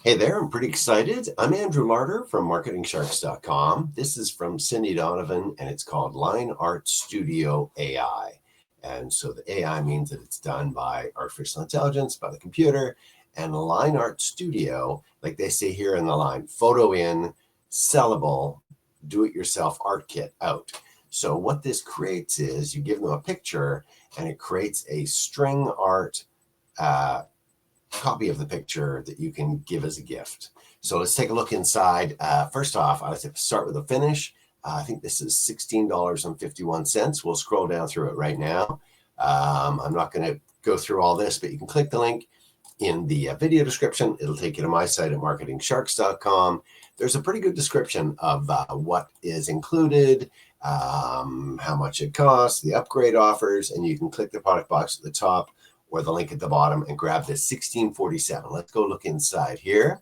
Hey there, I'm pretty excited. I'm Andrew Larder from marketingsharks.com. This is from Cindy Donovan, and it's called Line Art Studio AI. And so the AI means that it's done by artificial intelligence, by the computer, and Line Art Studio, like they say here in the line, photo in, sellable, do-it-yourself art kit out. So what this creates is you give them a picture, and it creates a string art copy of the picture that you can give as a gift. So let's take a look inside. First off, I like to start with a finish. I think this is $16.51. We'll scroll down through it right now. I'm not going to go through all this, but you can click the link in the video description. It'll take you to my site at marketingsharks.com. There's a pretty good description of what is included, how much it costs, the upgrade offers, and you can click the product box at the top or the link at the bottom and grab this $16.47. Let's go look inside here.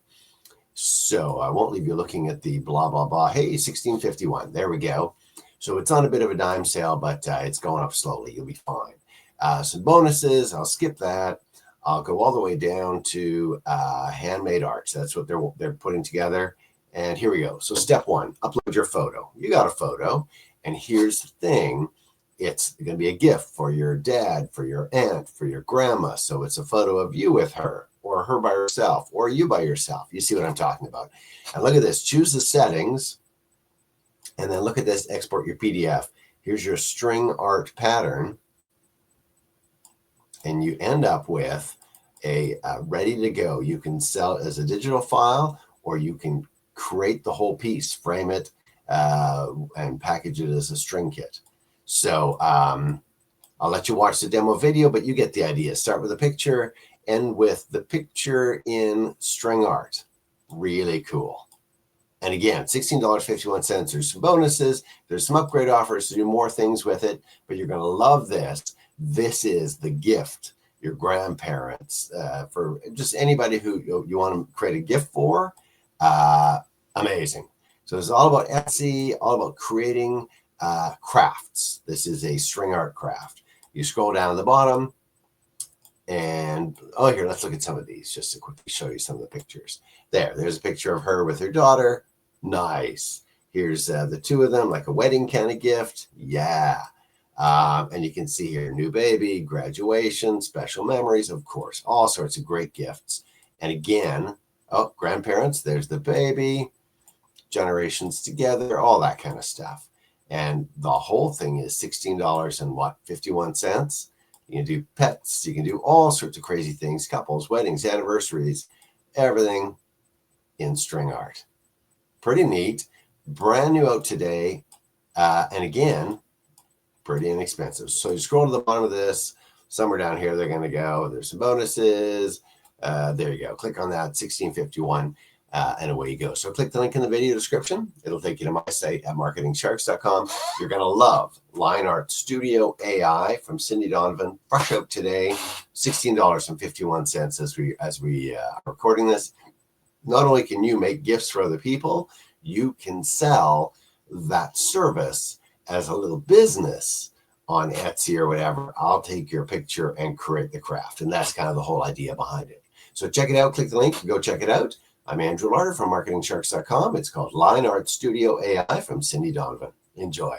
So I won't leave you looking at the blah, blah, blah. Hey, $16.51. There we go. So it's on a bit of a dime sale, but it's going up slowly. You'll be fine. Some bonuses. I'll skip that. I'll go all the way down to handmade arts. That's what they're putting together. And here we go. So step one, upload your photo. You got a photo. And here's the thing. It's going to be a gift for your dad, for your aunt, for your grandma. So it's a photo of you with her, or her by herself, or you by yourself. You see what I'm talking about. And look at this. Choose the settings. And then look at this. Export your PDF. Here's your string art pattern. And you end up with a ready to go. You can sell it as a digital file, or you can create the whole piece, frame it, and package it as a string kit. So I'll let you watch the demo video, but you get the idea. Start with a picture, end with the picture in string art. Really cool. And again, $16.51. There's some bonuses. There's some upgrade offers to do more things with it, but you're going to love this. This is the gift your grandparents, for just anybody who you want to create a gift for. Amazing. So it's all about Etsy, all about creating crafts. This is a string art craft. You scroll down to the bottom and here, let's look at some of these just to quickly show you some of the pictures. There's a picture of her with her daughter. Nice. Here's the two of them, like a wedding kind of gift. Yeah. And you can see here, new baby, graduation, special memories, of course, all sorts of great gifts. And again, grandparents, there's the baby, generations together, all that kind of stuff. And the whole thing is $16.51. You can do pets. You can do all sorts of crazy things, couples, weddings, anniversaries, everything in string art. Pretty neat. Brand new out today. And again, pretty inexpensive. So you scroll to the bottom of this, somewhere down here, they're going to go. There's some bonuses. There you go. Click on that, $16.51. And away you go. So click the link in the video description. It'll take you to my site at marketingsharks.com. You're going to love Line Art Studio AI from Cindy Donovan. Fresh out today, $16.51 as we are recording this. Not only can you make gifts for other people, you can sell that service as a little business on Etsy or whatever. I'll take your picture and create the craft. And that's kind of the whole idea behind it. So check it out. Click the link. Go check it out. I'm Andrew Larder from marketingsharks.com. It's called Line Art Studio AI from Cindy Donovan. Enjoy.